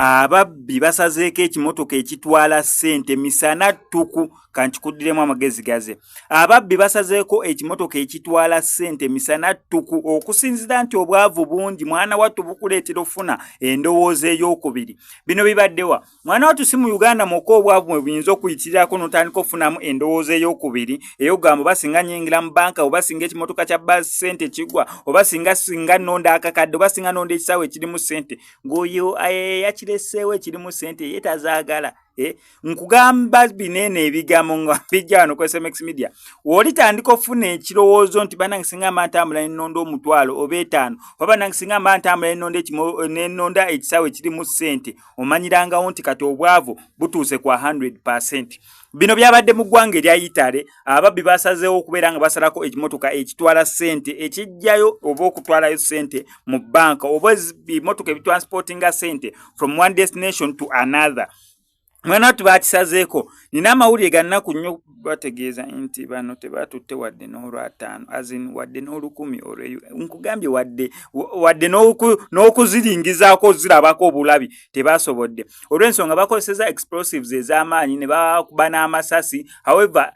ababbi basazeeko ekimotoka ekitwala ssente misana ttuku kankikuddiremu amagezi gaze. Ababbi basazeeko ekimotoka ekitwala ssente misana ttuku okusinzira nti obwavu bungi mwana wattu bukuleetera ofuna endowooza ey'okubiri. Bino bibaddewa mwana wattu si mu Uganda mwokka obwavu mwe buyinza okuyitirirako n'otandika ofunamu endowooza ey'okubiri ey'ogamba oba singa nyingira mu banka oba singa ekimotoka kya bbaasi ssente kigwa oba singa nnonda akakadde oba singa nnonda ekisaawe ekirimu ssente ng'oyo yakireseewo ekirimu ssente ye tazaagala. Nkugamba binene ebigambo nga bijja wano ku SMX Media. W'olitandika ofuna ekirowoozo nti bannange singa mba ntambula n'ennonda omutwalo oba etaano oba bannange singa mba ntambula n'ennonda ekisaawe ekirimu ssente omanyirangawo nti kati obwavu butuuse kwa 100%. Bino byabadde mu ggwanga erya Italy. Ababbi basazeewo okubeera nga basalako ekimotoka ekitwala ssente ekijjayo oba okutwalayo ssente mu banka oba ebimotoka ebitransportinga ssente from one destination to another. Mwana wattu bakisazeeko. Nina amawulire ga nnaku nnyo bategeeza nti bano tebatutte wadde n'olwataano azin wadde n'olukumi olweyo nkugambye wadde n'okuziringizaako ozirabako obulabi tebasobodde olw'ensonga bakozeseza explosives ez'amaanyi ne bakuba n'amasasi. However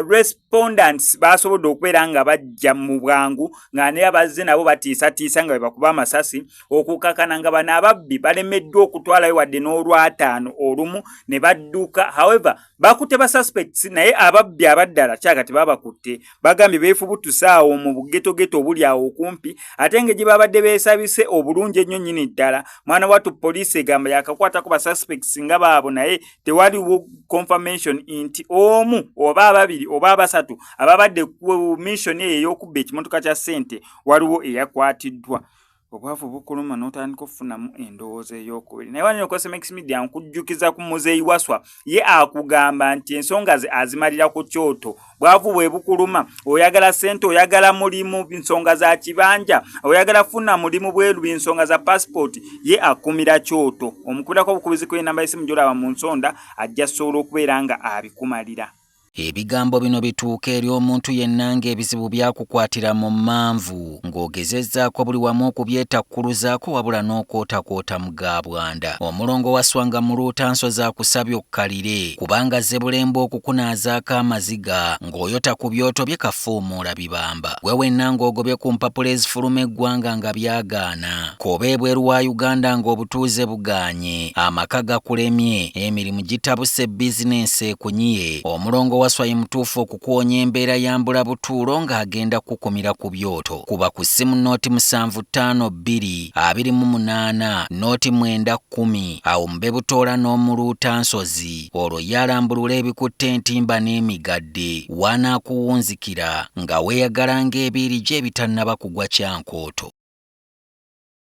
respondents basobodde okubeera nga bajja mu bwangu nga ne abazze nabo batiisatiisa nga bebakuba amasasi okukakana nga bano ababbi balemeddwa okutwalayo wadde n'olwataano olumu ne badduka. However bakutte ba suspects naye ababbi abaddala kyakati babakutte bagambye beefubutusaawo mu bugeto obuli awo okumpi ate nga gye babadde beesabise obulungi ennyo nnyini ddala. Mwana wattu poliisi egamba yakakwatako ba suspects nga baabo naye tewaliwo confirmation nti omu oba ababiri oba abasatu ababadde ku mission eyo ey'okubba ekimotoka kya ssente waliwo eyakwatiddwa. Obwavu bukuluma n'otandika okufunamu endowooza ey'okubiri. Naye wano ku SMX Media nkujjukiza ku muzeeyi Waswa ye akugamba nti ensonga ze azimalira ku kyoto. Bwavu bwe bukuluma oyagala ssente oyagala mulimu nsonga za kibanja oyagala funa mulimu bweru nsonga za passport ye akumira kyoto. Omukubirako obukubizi kw'enamba y'essimu gy'olaba mu nsonda ajja sobola okubeera nga abikumalira. Ebigambo bino bituuka eri omuntu yenna ng'ebizibu byakukwatira mu manvu ng'ogezezzaako buli wamu okubyetakkuluzaako wabula n'okootakoota mu gaabwanda. Omulongo Waswa nga mu Luutansozi akusabye okkalire kubanga zze bulembe okukunaazaako amaziga ng'oyota ku byoto bye kafuumuula bibamba. Gwe wenna ng'ogobye ku mpapula ezifuluma eggwanga nga byagaana. Koba ebweru wa Uganda ng'obutuuze bugaanye. Amaka gakulemye, emirimu gitabuse bizinensi ekunyiye. Omulongo Waswa ye mutuufu okukuwonya embeera ya mbulabutuulo ng'agenda kukumira ku byoto. Kuba ku ssimu nooti 7522 28 nooti 910 awo mube butoola n'omu Luutansozi olwo yalambulula ebikutte entimba n'emigadde wanaakuwunzikira nga weeyagala ng'ebiiri gye bitannaba kugwa kyankooto.